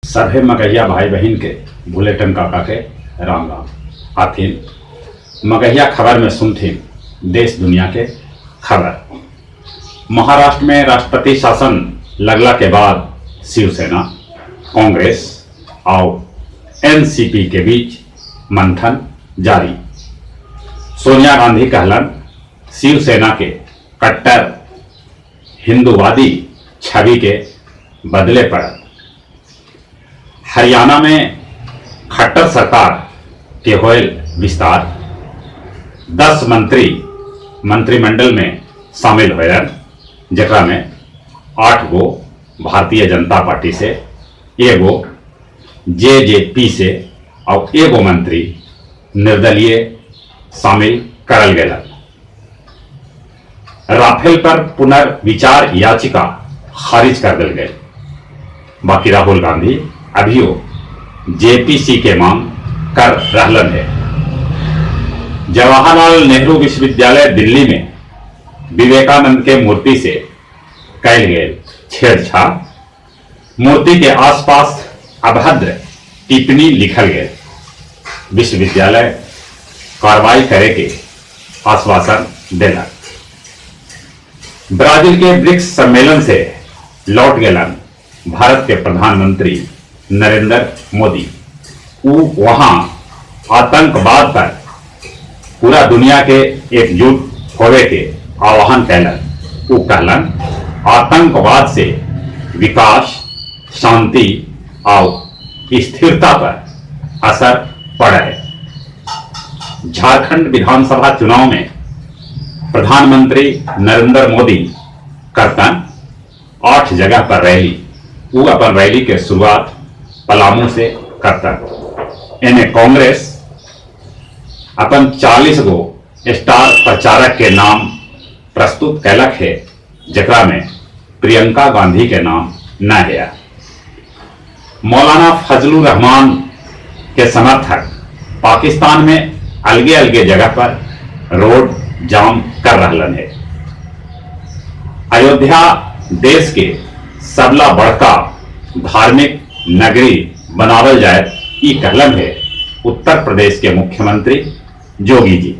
सभे मगहिया भाई बहन के बुलेटिन काका के राम राम। आथिन मगहिया खबर में सुनथिन देश दुनिया के खबर। महाराष्ट्र में राष्ट्रपति शासन लगला के बाद शिवसेना, कांग्रेस और एनसीपी के बीच मंथन जारी। सोनिया गांधी कहलन शिवसेना के कट्टर हिंदूवादी छवि के बदले पड़ल। हरियाणा में खट्टर सरकार के होयल विस्तार, 10 मंत्री मंत्रिमंडल में शामिल होयन, जकरा में 8 गो भारतीय जनता पार्टी से, एगो जेजेपी से और एगो मंत्री निर्दलीय शामिल करल गेलन। राफेल पर पुनर्विचार याचिका खारिज कर दिल गई। बाकी राहुल गांधी अभियो जेपीसी के मांग कर रहलन है। जवाहरलाल नेहरू विश्वविद्यालय दिल्ली में विवेकानंद के मूर्ति से कैल गए छेड़छाड़, मूर्ति के आसपास अभद्र टिप्पणी लिखल गए। विश्वविद्यालय कार्रवाई करे के आश्वासन दिलक। ब्राजील के ब्रिक्स सम्मेलन से लौट गेलन भारत के प्रधानमंत्री नरेंद्र मोदी। वहां आतंकवाद पर पूरा दुनिया के एकजुट होवे के आह्वान कैलन। वो कहलन आतंकवाद से विकास, शांति और स्थिरता पर असर पड़ा है। झारखंड विधानसभा चुनाव में प्रधानमंत्री नरेंद्र मोदी करतन 8 जगह पर रैली। वो अपन रैली के शुरुआत पलामू से करतन। इन्हें कांग्रेस अपन 40 गो स्टार प्रचारक के नाम प्रस्तुत कैलक है, जकरा में प्रियंका गांधी के नाम न है। मौलाना फजलुर रहमान के समर्थक पाकिस्तान में अलगे अलगे जगह पर रोड जाम कर रहलन है। अयोध्या देश के सबला बड़का धार्मिक नगरी बनावल जाए, ई कहलन है उत्तर प्रदेश के मुख्यमंत्री योगी जी।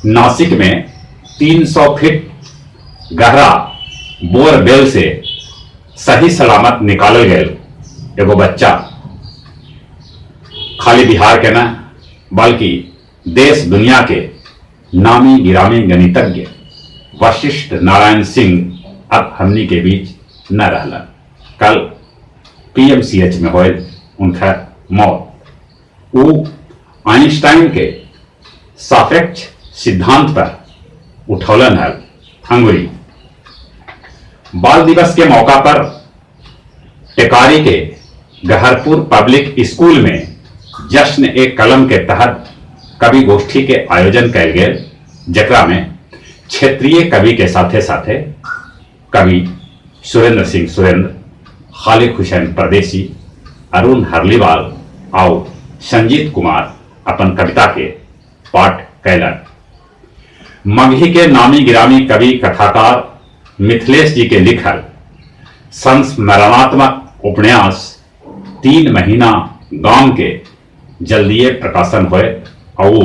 नासिक में 300 फीट गहरा बोरवेल से सही सलामत निकालल गए एगो बच्चा खाली बिहार के न बल्कि देश दुनिया के नामी गिरामी गणितज्ञ वशिष्ठ नारायण सिंह अब हमनी के बीच न रहलन। कल पीएमसीएच में होए उनका मौत। वो आइंस्टाइन के सापेक्ष सिद्धांत पर उठौलन है अंगुरी। बाल दिवस के मौका पर टेकारी के गहरपुर पब्लिक स्कूल में जश्न एक कलम के तहत कवि गोष्ठी के आयोजन कैल गए, जकरा में क्षेत्रीय कवि के साथे साथे कवि सुरेंद्र सिंह सुरेंद्र, खालिद हुसैन परदेसी, अरुण हरलीवाल और संजीत कुमार अपन कविता के पाठ कैलन। मगही के नामी गिरामी कवि कथाकार मिथिलेश जी के लिखल संस्मरणात्मक उपन्यास 3 महीना गांव के जल्दीए प्रकाशन हुए और वो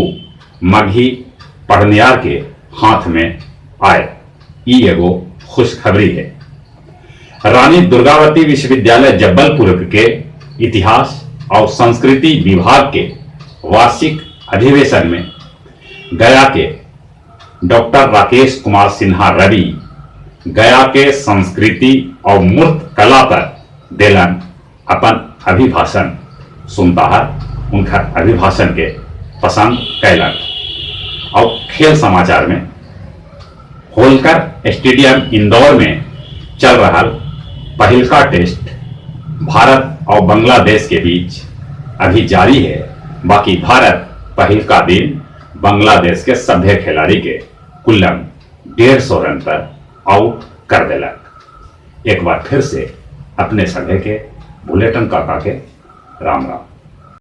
मगही पढ़नियार के हाथ में आए। ई एगो खुशखबरी है। रानी दुर्गावती विश्वविद्यालय जबलपुर के इतिहास और संस्कृति विभाग के वार्षिक अधिवेशन में गया के डॉक्टर राकेश कुमार सिन्हा रवि गया के संस्कृति और मूर्त कला पर देलन अपन अभिभाषण। सुनता है उनका अभिभाषण के पसंद कैलन। और खेल समाचार में होलकर स्टेडियम इंदौर में चल रहा पहिलका टेस्ट भारत और बांग्लादेश के बीच अभी जारी है। बाकी भारत पहिलका दिन बांग्लादेश के सभ्य खिलाड़ी के कुल्लम 150 रन पर आउट कर दिलक। एक बार फिर से अपने सभ्य के बुलेटिन काका के राम राम।